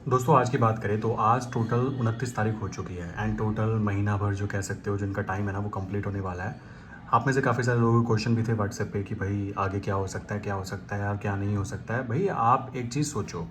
दोस्तों आज की बात करें तो आज टोटल 29 तारीख हो चुकी है एंड टोटल महीना भर जो कह सकते हो जिनका टाइम है ना वो कंप्लीट होने वाला है। आप में से काफ़ी सारे लोगों के क्वेश्चन भी थे व्हाट्सएप पे कि भाई आगे क्या हो सकता है, क्या हो सकता है यार, क्या नहीं हो सकता है। भाई आप एक चीज़ सोचो,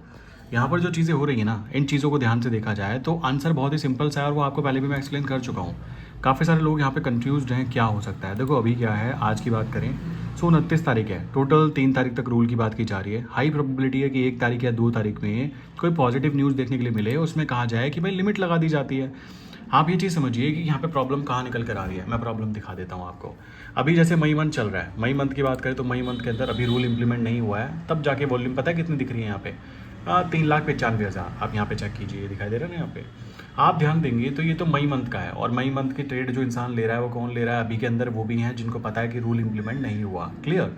यहाँ पर जो चीज़ें हो रही है ना, इन चीज़ों को ध्यान से देखा जाए तो आंसर बहुत ही सिंपल सा है और वो आपको पहले भी मैं एक्सप्लेन कर चुका हूँ। काफ़ी सारे लोग यहाँ पे कंफ्यूज्ड हैं क्या हो सकता है। देखो अभी क्या है, आज की बात करें सो 29 तारीख है, टोटल 3 तारीख तक रूल की बात की जा रही है। हाई प्रोबेबिलिटी है कि 1 तारीख या 2 तारीख में कोई पॉजिटिव न्यूज़ देखने के लिए मिले, उसमें कहा जाए कि भाई लिमिट लगा दी जाती है। आप ये चीज़ समझिए कि यहाँ पे प्रॉब्लम कहाँ निकल कर आ रही है। मैं प्रॉब्लम दिखा देता हूँ आपको। अभी जैसे मई मंथ चल रहा है, मई मंथ की बात करें तो मई मंथ के अंदर अभी रूल इंप्लीमेंट नहीं हुआ है, तब जाके वॉल्यूम पता है कितनी दिख रही है यहाँ पे? 3,95,000। आप यहाँ पे चेक कीजिए, ये दिखाई दे रहा है ना यहाँ पे। आप ध्यान देंगे तो ये तो मई मंथ का है और मई मंथ की ट्रेड जो इंसान ले रहा है वो कौन ले रहा है अभी के अंदर? वो भी हैं जिनको पता है कि रूल इंप्लीमेंट नहीं हुआ। क्लियर?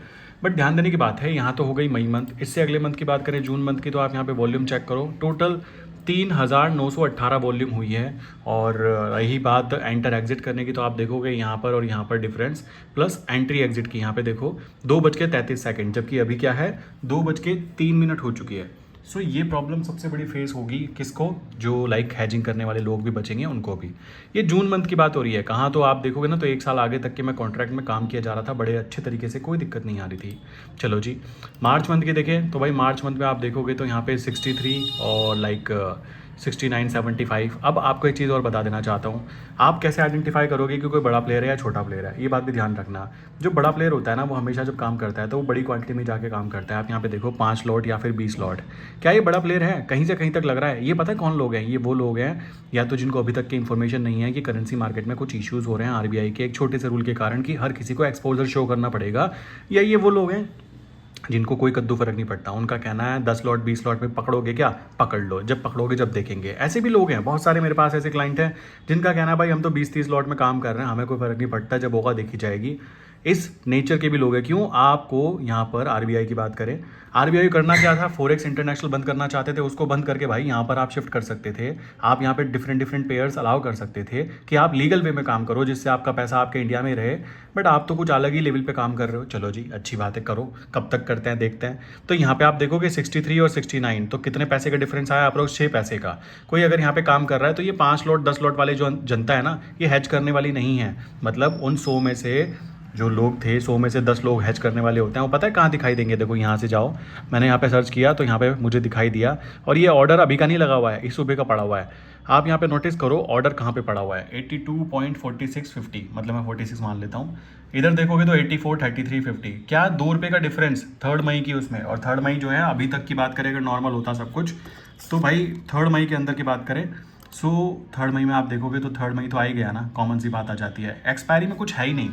बट ध्यान देने की बात है, यहाँ तो हो गई मई मंथ। इससे अगले मंथ की बात करें जून मंथ की, तो आप यहाँ पे वॉल्यूम चेक करो, टोटल 3,918 वॉल्यूम हुई है। और रही बात एंटर एग्जिट करने की, तो आप देखोगे यहाँ पर और यहाँ पर डिफरेंस, प्लस एंट्री एग्जिट की यहाँ पे देखो 2:33, जबकि अभी क्या है 2:03 हो चुकी है। सो ये प्रॉब्लम सबसे बड़ी फेस होगी किसको? जो लाइक हैजिंग करने वाले लोग भी बचेंगे उनको भी। ये जून मंथ की बात हो रही है, कहाँ तो आप देखोगे ना तो 1 साल आगे तक के मैं कॉन्ट्रैक्ट में काम किया जा रहा था बड़े अच्छे तरीके से, कोई दिक्कत नहीं आ रही थी। चलो जी, मार्च मंथ के देखें तो भाई मार्च मंथ में आप देखोगे तो यहाँ पे 63 और लाइक 69, 75। अब आपको एक चीज़ और बता देना चाहता हूँ, आप कैसे आइडेंटिफाई करोगे कि कोई बड़ा प्लेयर है या छोटा प्लेयर है? ये बात भी ध्यान रखना। जो बड़ा प्लेयर होता है ना वो हमेशा जब काम करता है तो वो बड़ी क्वांटिटी में जाके काम करता है। आप यहाँ पे देखो 5 लॉट या फिर 20 लॉट। क्या ये बड़ा प्लेयर है? कहीं से कहीं तक लग रहा है। ये पता है कौन लोग हैं? ये वो लोग हैं या तो जिनको अभी तक की इन्फॉर्मेशन नहीं है कि करेंसी मार्केट में कुछ इश्यूज़ हो रहे हैं आरबीआई के एक छोटे से रूल के कारण कि हर किसी को एक्सपोजर शो करना पड़ेगा, या ये वो लोग हैं जिनको कोई कद्दू फर्क नहीं पड़ता। उनका कहना है 10 लॉट 20 लॉट में पकड़ोगे क्या? पकड़ लो, जब पकड़ोगे जब देखेंगे। ऐसे भी लोग हैं बहुत सारे, मेरे पास ऐसे क्लाइंट हैं जिनका कहना है भाई हम तो 20-30 लॉट में काम कर रहे हैं, हमें कोई फर्क नहीं पड़ता, जब होगा देखी जाएगी। इस नेचर के भी लोग हैं। क्यों? आपको यहाँ पर आरबीआई की बात करें, आरबीआई करना क्या था? फॉरेक्स इंटरनेशनल बंद करना चाहते थे, उसको बंद करके भाई यहाँ पर आप शिफ्ट कर सकते थे। आप यहाँ पे डिफरेंट डिफरेंट पेयर्स अलाउ कर सकते थे कि आप लीगल वे में काम करो जिससे आपका पैसा आपके इंडिया में रहे। बट आप तो कुछ अलग ही लेवल पे काम कर रहे हो। चलो जी, अच्छी बात है, करो, कब तक करते हैं देखते हैं। तो यहाँ पे आप देखोगे 63 और 69, तो कितने पैसे का डिफरेंस आया? अप्रोक्स 6 पैसे का। कोई अगर यहाँ पे काम कर रहा है तो ये 5 लॉट 10 लॉट वाले जो जनता है ना, ये हैज करने वाली नहीं है। मतलब उन 100 में से जो लोग थे, 100 में से 10 लोग हैज करने वाले होते हैं। वो पता है कहाँ दिखाई देंगे? देखो यहाँ से जाओ, मैंने यहाँ पे सर्च किया तो यहाँ पे मुझे दिखाई दिया। और ये ऑर्डर अभी का नहीं लगा हुआ है, इस सुबह का पड़ा हुआ है। आप यहाँ पे नोटिस करो ऑर्डर कहाँ पे पड़ा हुआ है, 82.4650, मतलब मैं 46 मान लेता हूँ। इधर देखोगे तो 84.3350। क्या 2 रुपये का डिफरेंस 3 मई की उसमें। और 3 मई जो है अभी तक की बात करें, अगर नॉर्मल होता सब कुछ तो भाई 3 मई के अंदर की बात करें, सो 3 मई में आप देखोगे तो 3 मई तो आ ही गया ना, कॉमन सी बात आ जाती है। एक्सपायरी में कुछ है ही नहीं,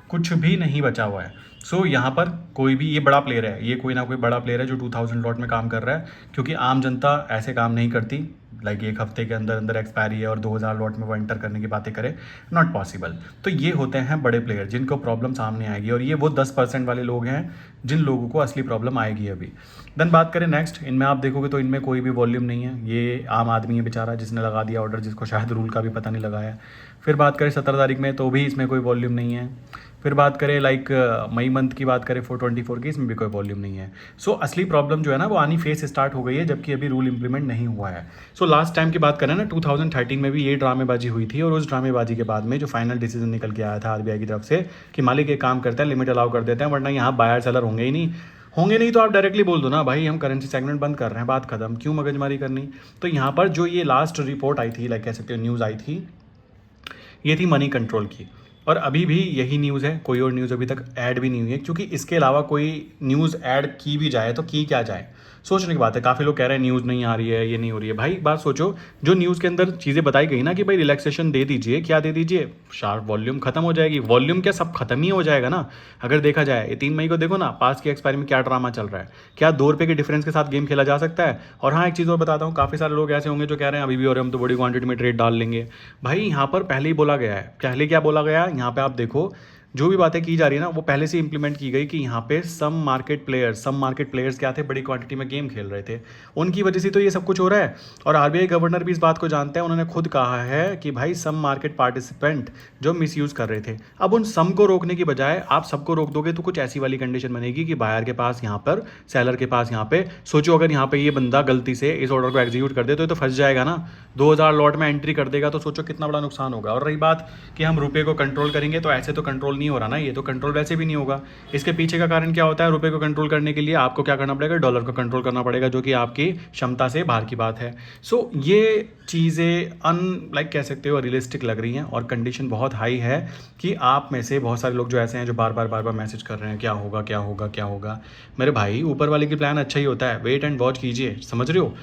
कुछ भी नहीं बचा हुआ है। सो यहाँ पर कोई भी, ये बड़ा प्लेयर है, ये कोई ना कोई बड़ा प्लेयर है जो 2000 लॉट में काम कर रहा है, क्योंकि आम जनता ऐसे काम नहीं करती। लाइक एक हफ्ते के अंदर अंदर एक्सपायरी है और 2000 लॉट में वो एंटर करने की बातें करें, नॉट पॉसिबल। तो ये होते हैं बड़े प्लेयर जिनको प्रॉब्लम सामने आएगी, और ये वो 10% वाले लोग हैं जिन लोगों को असली प्रॉब्लम आएगी अभी। देन बात करें नेक्स्ट, इनमें आप देखोगे तो इनमें कोई भी वॉल्यूम नहीं है। ये आम आदमी है बेचारा जिसने लगा दिया ऑर्डर, जिसको शायद रूल का भी पता नहीं लगाया। फिर बात करें 17 तारीख में, तो भी इसमें कोई वॉल्यूम नहीं है। फिर बात करें लाइक मई मंथ की बात करें 4/24 की, इसमें भी कोई वॉल्यूम नहीं है। सो असली प्रॉब्लम जो है ना वो आनी फेस स्टार्ट हो गई है, जबकि अभी रूल इंप्लीमेंट नहीं हुआ है। सो लास्ट टाइम की बात करें ना, 2013 में भी ये ड्रामेबाजी हुई थी, और उस ड्रामेबाजी के बाद में जो फाइनल डिसीजन निकल के आया था आरबीआई की तरफ से कि मालिक ये काम करता है, लिमिट अलाउ कर देते हैं, वरना यहाँ बायर सेलर होंगे ही नहीं। होंगे नहीं तो आप डायरेक्टली बोल दो ना भाई हम करेंसी सेगमेंट बंद कर रहे हैं, बात खत्म, क्यों मगजमारी करनी। तो यहाँ पर जो ये लास्ट रिपोर्ट आई थी, लाइक कह सकते हो न्यूज़ आई थी, ये थी मनी कंट्रोल की। और अभी भी यही न्यूज़ है, कोई और न्यूज़ अभी तक ऐड भी नहीं हुई है, क्योंकि इसके अलावा कोई न्यूज़ ऐड की भी जाए तो की क्या जाए, सोचने की बात है। काफ़ी लोग कह रहे हैं न्यूज़ नहीं आ रही है, ये नहीं हो रही है। भाई एक बात सोचो, जो न्यूज़ के अंदर चीज़ें बताई गई ना कि भाई रिलैक्सेशन दे दीजिए, क्या दे दीजिए? शार्प वॉल्यूम खत्म हो जाएगी। वॉल्यूम क्या, सब खत्म ही हो जाएगा ना अगर देखा जाए। ये 3 मई को देखो ना, पास की एक्सपायरी में क्या ड्रामा चल रहा है। क्या 2 रुपये के डिफरेंस के साथ गेम खेला जा सकता है? और हाँ, एक चीज़ और बताता हूँ, काफ़ी सारे लोग ऐसे होंगे जो कह रहे हैं अभी भी और हम तो बड़ी क्वांटिटी में ट्रेड डाल लेंगे। भाई यहाँ पर पहले ही बोला गया है, पहले क्या बोला गया है यहाँ पे आप देखो, जो भी बातें की जा रही है ना वो पहले से इंप्लीमेंट की गई कि यहाँ पे सम मार्केट प्लेयर्स क्या थे, बड़ी क्वांटिटी में गेम खेल रहे थे, उनकी वजह से तो ये सब कुछ हो रहा है। और आरबीआई गवर्नर भी इस बात को जानते हैं, उन्होंने खुद कहा है कि भाई सम मार्केट पार्टिसिपेंट जो मिसयूज़ कर रहे थे। अब उन सम को रोकने की बजाय आप सबको रोक दोगे तो कुछ ऐसी वाली कंडीशन बनेगी कि बायर के पास यहाँ पर, सेलर के पास यहाँ पे, सोचो अगर यहाँ पे ये बंदा गलती से इस ऑर्डर को एग्जीक्यूट कर दे तो ये तो फंस जाएगा ना, 2000 लॉट में एंट्री कर देगा, तो सोचो कितना बड़ा नुकसान होगा। और रही बात कि हम रुपये को कंट्रोल करेंगे, तो ऐसे तो कंट्रोल नहीं हो रहा ना, ये तो कंट्रोल वैसे भी नहीं होगा। इसके पीछे का कारण क्या होता है, रुपये को कंट्रोल करने के लिए आपको क्या करना पड़ेगा, डॉलर को कंट्रोल करना पड़ेगा, जो कि आपकी क्षमता से बाहर की बात है। सो ये चीज़ें लाइक कह सकते हो रियलिस्टिक लग रही हैं, और कंडीशन बहुत हाई है कि आप में से बहुत सारे लोग जो ऐसे हैं जो बार बार मैसेज कर रहे हैं क्या होगा क्या होगा क्या होगा। मेरे भाई ऊपर वाले की प्लान अच्छा ही होता है, वेट एंड वॉच कीजिए, समझ रहे हो।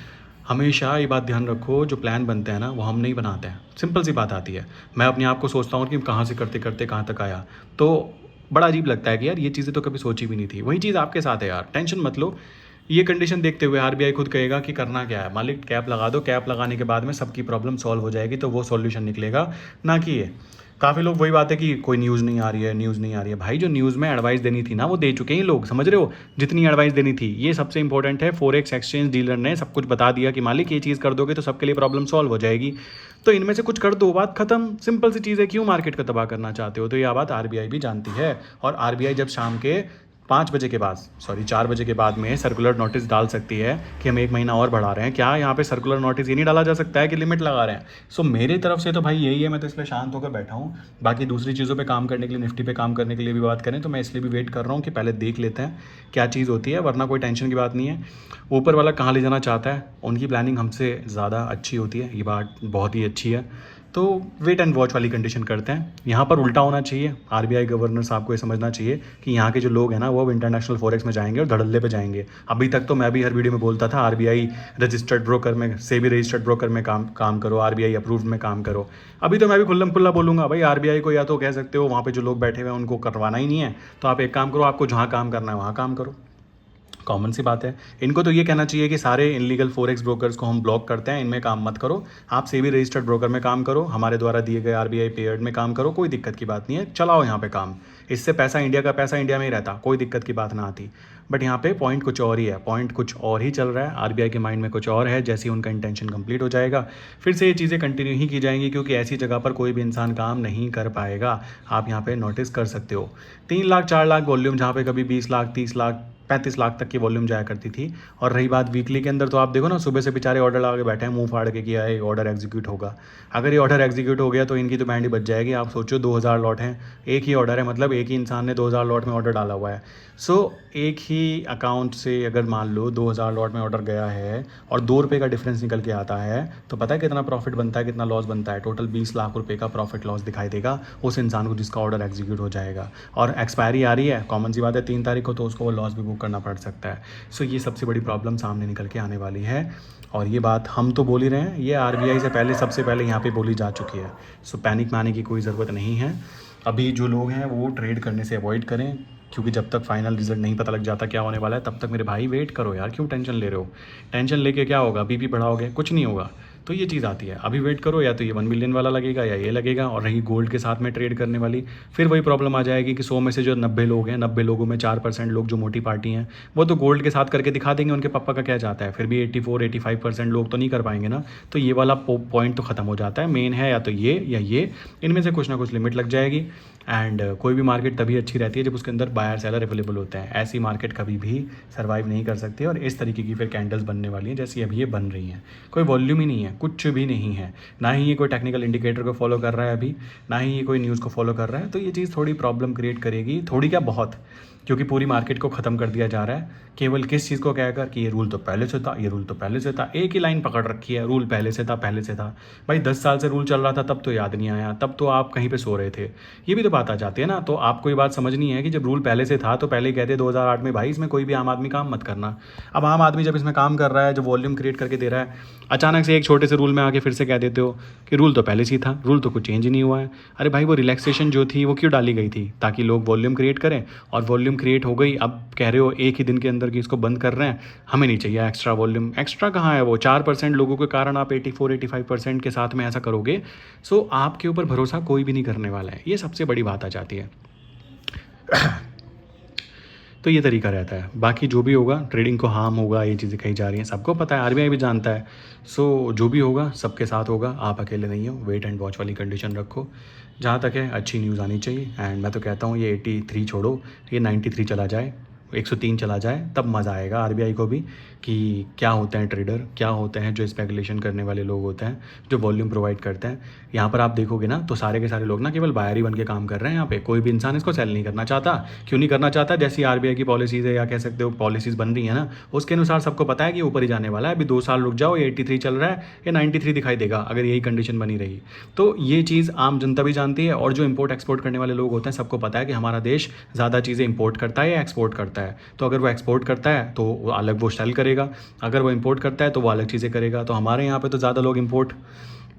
हमेशा ये बात ध्यान रखो, जो प्लान बनते हैं ना वो हम नहीं बनाते हैं, सिंपल सी बात आती है। मैं अपने आप को सोचता हूँ कि कहाँ से करते करते कहाँ तक आया, तो बड़ा अजीब लगता है कि यार ये चीज़ें तो कभी सोची भी नहीं थी। वही चीज़ आपके साथ है यार, टेंशन मत लो। ये कंडीशन देखते हुए आरबीआई खुद कहेगा कि करना क्या है, मालिक कैप लगा दो, कैप लगाने के बाद में सबकी प्रॉब्लम सॉल्व हो जाएगी, तो वो सॉल्यूशन निकलेगा, ना कि ये। काफ़ी लोग वही बात है कि कोई न्यूज़ नहीं आ रही है, न्यूज़ नहीं आ रही है। भाई जो न्यूज़ में एडवाइस देनी थी ना वो दे चुके हैं लोग, समझ रहे हो, जितनी एडवाइस देनी थी। ये सबसे इंपॉर्टेंट है, फॉरेक्स एक्सचेंज डीलर ने सब कुछ बता दिया कि मालिक ये चीज़ कर दोगे तो सबके लिए प्रॉब्लम सॉल्व हो जाएगी, तो इनमें से कुछ कर दो, बात खत्म, सिंपल सी चीज़ है। क्यों मार्केट को तबाह करना चाहते हो, तो यह बात आरबीआई भी जानती है। और आरबीआई जब शाम के 5 बजे के बाद, सॉरी 4 बजे के बाद में सर्कुलर नोटिस डाल सकती है कि हम 1 महीना और बढ़ा रहे हैं, क्या यहाँ पे सर्कुलर नोटिस ये नहीं डाला जा सकता है कि लिमिट लगा रहे हैं। सो मेरी तरफ से तो भाई यही है, मैं तो इसलिए शांत होकर बैठा हूँ। बाकी दूसरी चीज़ों पे काम करने के लिए, निफ्टी पे काम करने के लिए भी बात करें तो मैं इसलिए भी वेट कर रहा हूँ कि पहले देख लेते हैं क्या चीज़ होती है, वरना कोई टेंशन की बात नहीं है। ऊपर वाला कहाँ ले जाना चाहता है, उनकी प्लानिंग हमसे ज़्यादा अच्छी होती है, ये बात बहुत ही अच्छी है। तो वेट एंड वॉच वाली कंडीशन करते हैं। यहाँ पर उल्टा होना चाहिए, आरबीआई गवर्नर साहब को ये समझना चाहिए कि यहाँ के जो लोग हैं ना वो इंटरनेशनल फॉरेक्स में जाएंगे और धड़ल्ले पे जाएंगे। अभी तक तो मैं भी हर वीडियो में बोलता था आरबीआई रजिस्टर्ड ब्रोकर में, सेबी रजिस्टर्ड ब्रोकर में काम करो, आरबीआई अप्रूव्ड में काम करो। अभी तो मैं भी खुल्लम खुल्ला बोलूँगा भाई, आरबीआई को या तो कह सकते हो वहाँ पे जो लोग बैठे हुए हैं उनको करवाना ही नहीं है, तो आप एक काम करो, आपको जहाँ काम करना है वहाँ काम करो, कॉमन सी बात है। इनको तो ये कहना चाहिए कि सारे इनलीगल फॉरेक्स ब्रोकर्स को हम ब्लॉक करते हैं, इनमें काम मत करो, आप सेबी रजिस्टर्ड ब्रोकर में काम करो, हमारे द्वारा दिए गए आरबीआई पेयर्ड में काम करो, कोई दिक्कत की बात नहीं है, चलाओ यहाँ पे काम। इससे पैसा, इंडिया का पैसा इंडिया में ही रहता, कोई दिक्कत की बात ना आती। बट यहाँ पे पॉइंट कुछ और ही है, पॉइंट कुछ और ही चल रहा है, आरबीआई के माइंड में कुछ और है। जैसे ही उनका इंटेंशन कंप्लीट हो जाएगा फिर से ये चीज़ें कंटिन्यू ही की जाएंगी, क्योंकि ऐसी जगह पर कोई भी इंसान काम नहीं कर पाएगा। आप यहाँ पे नोटिस कर सकते हो 3 लाख 4 लाख वॉल्यूम, जहाँ पे कभी 20 लाख 30 लाख 35 लाख तक की वॉल्यूम जाया करती थी। और रही बात वीकली के अंदर, तो आप देखो ना सुबह से बेचारे ऑर्डर लगा के बैठे हैं मुंह फाड़ के कि ये ऑर्डर एग्जीक्यूट होगा। अगर ये ऑर्डर एग्जीक्यूट हो गया तो इनकी तो बैंड ही बच जाएगी। आप सोचो 2000 लॉट हैं, एक ही ऑर्डर है, मतलब एक ही इंसान ने 2000 लॉट में ऑर्डर डाला हुआ है। सो एक ही अकाउंट से अगर मान लो 2000 लॉट में ऑर्डर गया है और 2 रुपये का डिफरेंस निकल के आता है, तो पता है कितना प्रॉफिट बनता है, कितना लॉस बनता है। टोटल 20 लाख रुपये का प्रॉफिट लॉस दिखाई देगा उस इंसान को जिसका ऑर्डर एग्जीक्यूट हो जाएगा। और एक्सपायरी आ रही है, कॉमन सी बात है 3 तारीख को, तो उसको वो लॉस भी बुक करना पड़ सकता है। सो ये सबसे बड़ी प्रॉब्लम सामने निकल के आने वाली है। और ये बात हम तो बोल ही रहे हैं, ये आरबीआई से पहले, सबसे पहले यहाँ पे बोली जा चुकी है। सो पैनिक में आने की कोई ज़रूरत नहीं है। अभी जो लोग हैं वो ट्रेड करने से अवॉइड करें, क्योंकि जब तक फाइनल रिजल्ट नहीं पता लग जाता क्या होने वाला है, तब तक मेरे भाई वेट करो यार, क्यों टेंशन ले रहे हो। टेंशन लेके क्या होगा, बीपी बढ़ाओगे, कुछ नहीं होगा। तो ये चीज़ आती है, अभी वेट करो, या तो ये 1 मिलियन वाला लगेगा या ये लगेगा। और रही गोल्ड के साथ में ट्रेड करने वाली, फिर वही प्रॉब्लम आ जाएगी कि 100 में से जो 90 लोग हैं, 90 लोगों में 4% लोग जो मोटी पार्टी हैं वो तो गोल्ड के साथ करके दिखा देंगे उनके पापा का क्या जाता है, फिर भी 84-85% लोग तो नहीं कर पाएंगे ना। तो ये वाला पॉइंट तो ख़त्म हो जाता है। मेन है या तो ये या ये, इनमें से कुछ ना कुछ लिमिट लग जाएगी। एंड कोई भी मार्केट तभी अच्छी रहती है जब उसके अंदर बायर सेलर अवेलेबल होते हैं। ऐसी मार्केट कभी भी सर्वाइव नहीं कर सकती, और इस तरीके की फिर कैंडल्स बनने वाली हैं जैसी अभी ये बन रही हैं। कोई वॉल्यूम ही नहीं है, कुछ भी नहीं है, ना ही ये कोई टेक्निकल इंडिकेटर को फॉलो कर रहा है अभी, ना ही ये कोई न्यूज़ को फॉलो कर रहा है। तो ये चीज़ थोड़ी प्रॉब्लम क्रिएट करेगी, थोड़ी क्या बहुत, क्योंकि पूरी मार्केट को ख़त्म कर दिया जा रहा है केवल किस चीज़ को कहकर कि ये रूल तो पहले से था, ये रूल तो पहले से था। एक ही लाइन पकड़ रखी है, रूल पहले से था, पहले से था। भाई 10 साल से रूल चल रहा था, तब तो याद नहीं आया, तब तो आप कहीं पे सो रहे थे। ये भी तो बात आ जाती है ना। तो आपको ये बात समझनी है कि जब रूल पहले से था तो पहले ही कहते 2008 में भाई इसमें कोई भी आम आदमी काम मत करना। अब आम आदमी जब इसमें काम कर रहा है, जो वॉल्यूम क्रिएट करके दे रहा है, अचानक से एक छोटे से रूल में आके फिर से कह देते हो कि रूल तो पहले से ही था, रूल तो कुछ चेंज ही नहीं हुआ है। अरे भाई वो रिलैक्सेशन जो थी वो क्यों डाली गई थी, ताकि लोग वॉल्यूम क्रिएट करें, और वॉल्यूम क्रिएट हो गई। अब कह रहे हो एक ही दिन के अंदर कि इसको बंद कर रहे हैं, हमें नहीं चाहिए एक्स्ट्रा वॉल्यूम। एक्स्ट्रा कहाँ है, वो 4% लोगों के कारण आप 84-85% के साथ में ऐसा करोगे। सो आपके ऊपर भरोसा कोई भी नहीं करने वाला है, ये सबसे बड़ी बात आ जाती है। तो ये तरीका रहता है। बाकी जो भी होगा ट्रेडिंग को हार्म होगा, ये चीज़ें कही जा रही हैं, सबको पता है, आरबीआई भी जानता है। सो जो भी होगा सबके साथ होगा, आप अकेले नहीं हो। वेट एंड वॉच वाली कंडीशन रखो। जहाँ तक है अच्छी न्यूज़ आनी चाहिए। एंड मैं तो कहता हूँ ये 83 छोड़ो, ये 93 चला जाए, 103 चला जाए, तब मज़ा आएगा आरबीआई को भी कि क्या होते हैं ट्रेडर, क्या होते हैं जो स्पेकुलेशन करने वाले लोग होते हैं, जो वॉल्यूम प्रोवाइड करते हैं। यहाँ पर आप देखोगे ना तो सारे के सारे लोग ना केवल बायर ही बन के काम कर रहे हैं यहाँ पे। कोई भी इंसान इसको सेल नहीं करना चाहता। क्यों नहीं करना चाहता? जैसी आरबीआई की पॉलिसीज़ है या कह सकते हो पॉलिसीज़ बन रही है ना, उसके अनुसार सबको पता है कि ऊपर ही जाने वाला है। अभी 2 साल रुक जाओ, ये 83 चल रहा है, ये 93 दिखाई देगा अगर यही कंडीशन बनी रही। तो ये चीज़ आम जनता भी जानती है, और जो इम्पोर्ट एक्सपोर्ट करने वाले लोग होते हैं सबको पता है कि हमारा देश ज़्यादा चीज़ें इंपोर्ट करता है या एक्सपोर्ट करता है। तो अगर वो एक्सपोर्ट करता है तो वो अलग वो सेल करेगा, अगर वो इंपोर्ट करता है तो वो अलग चीज़ें करेगा। तो हमारे यहाँ पे तो ज़्यादा लोग इंपोर्ट,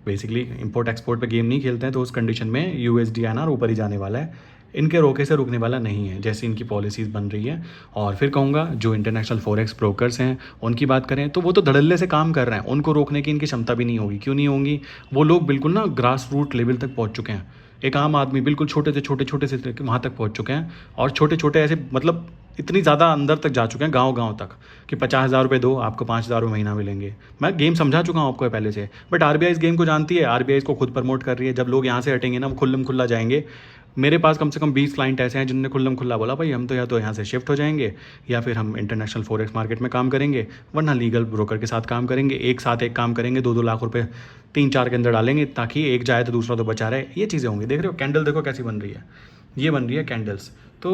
बेसिकली इंपोर्ट एक्सपोर्ट पे गेम नहीं खेलते हैं। तो उस कंडीशन में यूएसडीआईएनआर ऊपर ही जाने वाला है, इनके रोके से रुकने वाला नहीं है जैसी इनकी पॉलिसीज़ बन रही है। और फिर कहूँगा जो इंटरनेशनल फॉरेक्स ब्रोकर्स हैं उनकी बात करें तो वो तो धड़ल्ले से काम कर रहे हैं, उनको रोकने की इनकी क्षमता भी नहीं होगी। क्यों नहीं होंगी? वो लोग बिल्कुल ना ग्रास रूट लेवल तक पहुँच चुके हैं। एक आम आदमी बिल्कुल छोटे से वहाँ तक पहुँच चुके हैं, और छोटे छोटे ऐसे मतलब इतनी ज़्यादा अंदर तक जा चुके हैं, गांव-गांव तक, कि 50,000 रुपये दो, आपको 5,000 रुपये महीना मिलेंगे। मैं गेम समझा चुका हूँ आपको पहले से, बट आरबीआई इस गेम को जानती है, आरबीआई इसको खुद प्रमोट कर रही है। जब लोग यहाँ से हटेंगे ना, वो खुल्लम खुल्ला जाएंगे। मेरे पास कम से कम 20 क्लाइंट ऐसे हैं जिन्होंने खुल्लम खुल्ला बोला भाई हम तो या तो यहाँ से शिफ्ट हो जाएंगे, या फिर हम इंटरनेशनल फॉरेक्स मार्केट में काम करेंगे, वरना लीगल ब्रोकर के साथ काम करेंगे। एक साथ एक काम करेंगे, 2-2 लाख रुपये 3-4 के अंदर डालेंगे, ताकि एक जाए तो दूसरा तो बचा रहे। ये चीज़ें होंगी। देख रहे हो कैंडल देखो कैसी बन रही है, ये बन रही है कैंडल्स। तो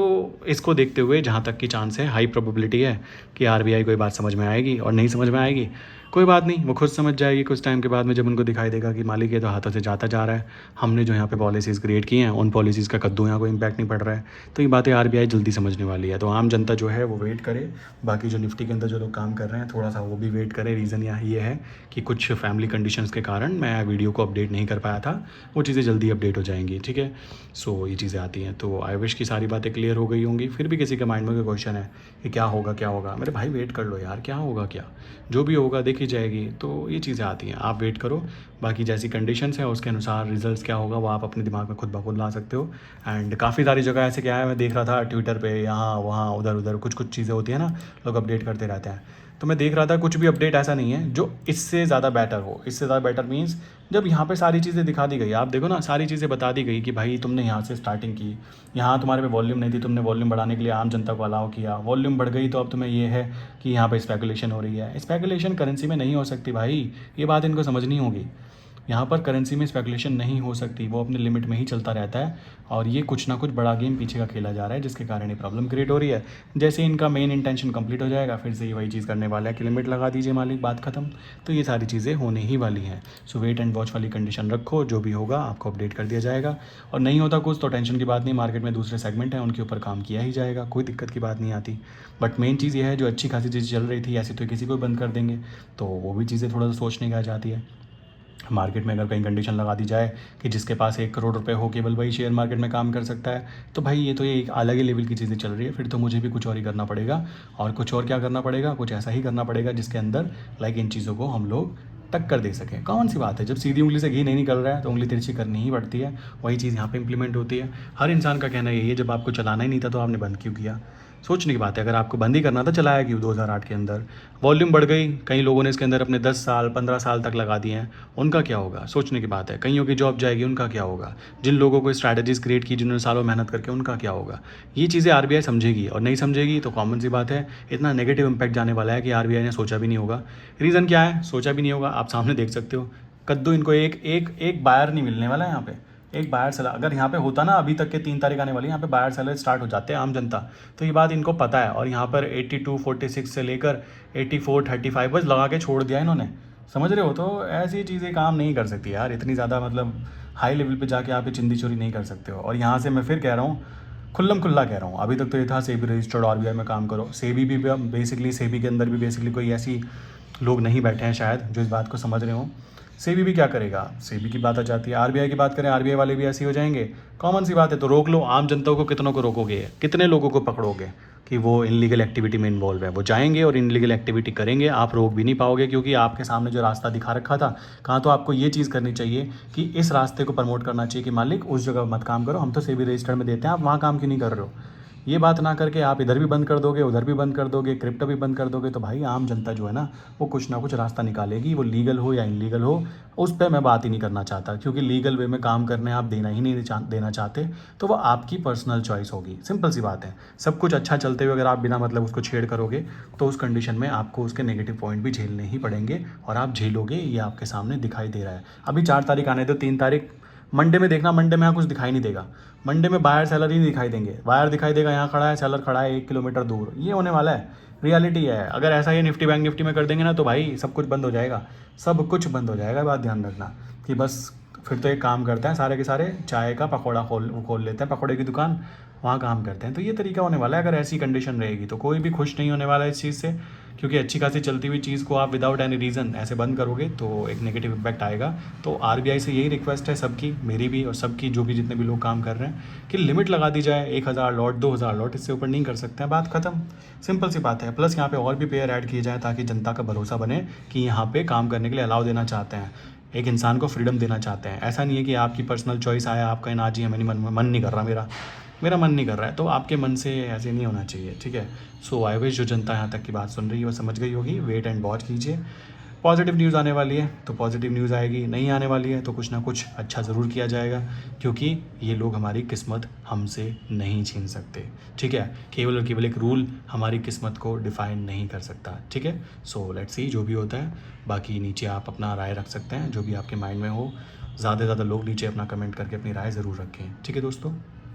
इसको देखते हुए जहाँ तक की चांस है, हाई प्रोबेबिलिटी है कि आरबीआई को ये बात समझ में आएगी। और नहीं समझ में आएगी कोई बात नहीं, वो खुद समझ जाएगी कुछ टाइम के बाद में, जब उनको दिखाई देगा कि मालिक ये तो हाथों से जाता जा रहा है, हमने जो यहाँ पे पॉलिसीज़ क्रिएट की हैं उन पॉलिसीज़ का कद्दू यहाँ कोई इम्पैक्ट नहीं पड़ रहा है। तो ये बातें आरबीआई जल्दी समझने वाली है। तो आम जनता जो है वो वेट करे। बाकी जो निफ्टी के अंदर जो लोग काम कर रहे हैं थोड़ा सा वो भी वेट करें। रीज़न यहाँ ये है कि कुछ फैमिली कंडीशंस के कारण मैं वीडियो को अपडेट नहीं कर पाया था, वो चीज़ें जल्दी अपडेट हो जाएंगी। ठीक है, सो ये चीज़ें आती हैं। तो आई विश की सारी बातें क्लियर हो गई होंगी। फिर भी किसी के माइंड में कोई क्वेश्चन है कि क्या होगा क्या होगा, मेरे भाई वेट कर लो यार, क्या होगा क्या, जो भी होगा देखी जाएगी। तो ये चीज़ें आती हैं, आप वेट करो। बाकी जैसी कंडीशंस हैं उसके अनुसार रिजल्ट्स क्या होगा वो आप अपने दिमाग में खुद ब खुद ला सकते हो। एंड काफ़ी सारी जगह ऐसे क्या है, मैं देख रहा था ट्विटर पे, यहाँ वहाँ उधर उधर कुछ कुछ चीज़ें होती हैं ना, लोग अपडेट करते रहते हैं। तो मैं देख रहा था कुछ भी अपडेट ऐसा नहीं है जो इससे ज़्यादा बेटर हो। इससे ज़्यादा बेटर मीन्स जब यहाँ पे सारी चीज़ें दिखा दी गई, आप देखो ना, सारी चीज़ें बता दी गई कि भाई तुमने यहाँ से स्टार्टिंग की, यहाँ तुम्हारे पे वॉल्यूम नहीं थी, तुमने वॉल्यूम बढ़ाने के लिए आम जनता को अलाउ किया, वॉल्यूम बढ़ गई तो अब तुम्हें ये है कि यहाँ पे स्पेकुलेशन हो रही है। स्पेकुलेशन करेंसी में नहीं हो सकती भाई, ये बात इनको समझनी होगी। यहाँ पर करेंसी में स्पेकुलेशन नहीं हो सकती, वो अपने लिमिट में ही चलता रहता है। और ये कुछ ना कुछ बड़ा गेम पीछे का खेला जा रहा है जिसके कारण ये प्रॉब्लम क्रिएट हो रही है। जैसे इनका मेन इंटेंशन कंप्लीट हो जाएगा फिर से ये वही चीज़ करने वाला है कि लिमिट लगा दीजिए मालिक, बात खत्म। तो ये सारी चीज़ें होने ही वाली हैं। सो वेट एंड वॉच वाली कंडीशन रखो, जो भी होगा आपको अपडेट कर दिया जाएगा। और नहीं होता कुछ तो टेंशन की बात नहीं, मार्केट में दूसरे सेगमेंट हैं उनके ऊपर काम किया ही जाएगा, कोई दिक्कत की बात नहीं आती। बट मेन चीज़ ये है जो अच्छी खासी चीज़ चल रही थी ऐसी तो किसी को बंद कर देंगे, तो वो भी चीज़ें थोड़ा सा सोचने की आ जाती है। मार्केट में अगर कहीं कंडीशन लगा दी जाए कि जिसके पास 1 करोड़ रुपए हो केवल वही शेयर मार्केट में काम कर सकता है, तो भाई ये तो ये एक अलग ही लेवल की चीज़ें चल रही है। फिर तो मुझे भी कुछ और ही करना पड़ेगा। और कुछ और क्या करना पड़ेगा, कुछ ऐसा ही करना पड़ेगा जिसके अंदर इन चीज़ों को हम लोग टक्कर दे सकें। कौन सी बात है, जब सीधी उंगली से घी नहीं निकल रहा है तो उंगली तिरछी करनी ही पड़ती है। वही चीज़ यहाँ पे इंप्लीमेंट होती है। हर इंसान का कहना यही है, जब आपको चलाना ही नहीं था तो आपने बंद क्यों किया? सोचने की बात है। अगर आपको बंद ही करना था, चलाया क्यों 2008 के अंदर? वॉल्यूम बढ़ गई, कई लोगों ने इसके अंदर अपने 10 साल 15 साल तक लगा दिए हैं, उनका क्या होगा? सोचने की बात है। कईयों की जॉब जाएगी, उनका क्या होगा? जिन लोगों को स्ट्रैटेजीज क्रिएट की जिन्होंने सालों मेहनत करके, उनका क्या होगा? ये चीज़ें आरबीआई समझेगी, और नहीं समझेगी तो कॉमन सी बात है, इतना नेगेटिव इम्पैक्ट जाने वाला है कि आरबीआई ने सोचा भी नहीं होगा। रीज़न क्या है? सोचा भी नहीं होगा, आप सामने देख सकते हो। कद्दू इनको एक एक एक बायर नहीं मिलने वाला है यहाँ पे। एक बायर सेलर अगर यहाँ पे होता ना, अभी तक के 3 तारीख आने वाली, यहाँ पे बायर सेलर स्टार्ट हो जाते हैं आम जनता। तो ये बात इनको पता है। और यहाँ पर 82-46 से लेकर 84-35 बस लगा के छोड़ दिया इन्होंने, समझ रहे हो? तो ऐसी चीज़ें काम नहीं कर सकती यार, इतनी ज़्यादा मतलब हाई लेवल पे जाके आप ये चिंदी चोरी नहीं कर सकते हो। और यहाँ से मैं फिर कह रहा हूँ, खुल्लम खुल्ला कह रहा हूँ, अभी तक तो ये था सेबी रजिस्टर्ड आरबीआई में काम करो। सेबी भी बेसिकली, सेबी के अंदर भी बेसिकली कोई ऐसी लोग नहीं बैठे हैं शायद जो इस बात को समझ रहे हों। सेबी भी क्या करेगा? सेबी की बात आ जाती है। आरबीआई की बात करें, आरबीआई वाले भी ऐसे ही हो जाएंगे। कॉमन सी बात है। तो रोक लो। आम जनता को कितनों को रोकोगे? कितने लोगों को पकड़ोगे कि वो इनलीगल एक्टिविटी में इन्वॉल्व है? वो जाएंगे और इनलीगल एक्टिविटी करेंगे, आप रोक भी नहीं पाओगे, क्योंकि आपके सामने जो रास्ता दिखा रखा था। कहाँ तो आपको ये चीज़ करनी चाहिए कि इस रास्ते को प्रमोट करना चाहिए कि मालिक उस जगह मत काम करो, हम तो सेबी रजिस्टर्ड में देते हैं, आप वहाँ काम क्यों नहीं कर रहे हो? ये बात ना करके आप इधर भी बंद कर दोगे, उधर भी बंद कर दोगे, क्रिप्टो भी बंद कर दोगे, तो भाई आम जनता जो है ना वो कुछ ना कुछ रास्ता निकालेगी। वो लीगल हो या इलीगल हो, उस पर मैं बात ही नहीं करना चाहता, क्योंकि लीगल वे में काम करने आप देना ही नहीं देना चाहते, तो वो आपकी पर्सनल चॉइस होगी। सिंपल सी बात है। सब कुछ अच्छा चलते हुए अगर आप बिना मतलब उसको छेड़ करोगे तो उस कंडीशन में आपको उसके नेगेटिव पॉइंट भी झेलने ही पड़ेंगे, और आप झेलोगे, ये आपके सामने दिखाई दे रहा है। अभी 4 तारीख आने दो, 3 तारीख मंडे में देखना, मंडे में यहाँ कुछ दिखाई नहीं देगा। मंडे में बायर सेलर ही नहीं दिखाई देंगे। बायर दिखाई देगा यहाँ खड़ा है, सेलर खड़ा है 1 किलोमीटर दूर। ये होने वाला है, रियलिटी है। अगर ऐसा ये निफ्टी बैंक निफ्टी में कर देंगे ना तो भाई सब कुछ बंद हो जाएगा, सब कुछ बंद हो जाएगा। बात ध्यान रखना कि बस फिर तो एक काम करते हैं सारे के सारे, चाय का पकौड़ा खोल लेते हैं, पकौड़े की दुकान, वहाँ काम करते हैं। तो ये तरीका होने वाला है। अगर ऐसी कंडीशन रहेगी तो कोई भी खुश नहीं होने वाला है इस चीज़ से, क्योंकि अच्छी खासी चलती हुई चीज़ को आप विदाउट एनी रीज़न ऐसे बंद करोगे तो एक नेगेटिव इम्पैक्ट आएगा। तो आरबीआई से यही रिक्वेस्ट है सबकी, मेरी भी और सबकी, जो भी जितने भी लोग काम कर रहे हैं, कि लिमिट लगा दी जाए 1,000 लॉट, 2,000 लॉट, इससे ऊपर नहीं कर सकते हैं, बात खत्म। सिंपल सी बात है। प्लस यहाँ पे और भी पेयर ऐड किए जाएँ ताकि जनता का भरोसा बने कि यहाँ पे काम करने के लिए अलाउ देना चाहते हैं, एक इंसान को फ्रीडम देना चाहते हैं। ऐसा नहीं है कि आपकी पर्सनल चॉइस आया, आपका ना जी हमें नहीं, मन नहीं कर रहा, मेरा मन नहीं कर रहा है, तो आपके मन से ऐसे नहीं होना चाहिए, ठीक है। सो आई विश जो जनता यहाँ तक की बात सुन रही है वो समझ गई होगी। वेट एंड वॉच कीजिए। पॉजिटिव न्यूज़ आने वाली है तो पॉजिटिव न्यूज़ आएगी, नहीं आने वाली है तो कुछ ना कुछ अच्छा ज़रूर किया जाएगा, क्योंकि ये लोग हमारी किस्मत हमसे नहीं छीन सकते, ठीक है। केवल और केवल एक रूल हमारी किस्मत को डिफ़ाइन नहीं कर सकता, ठीक है। सो लेट्स सी जो भी होता है। बाकी नीचे आप अपना राय रख सकते हैं, जो भी आपके माइंड में हो। ज़्यादा से ज़्यादा लोग नीचे अपना कमेंट करके अपनी राय ज़रूर रखें, ठीक है दोस्तों।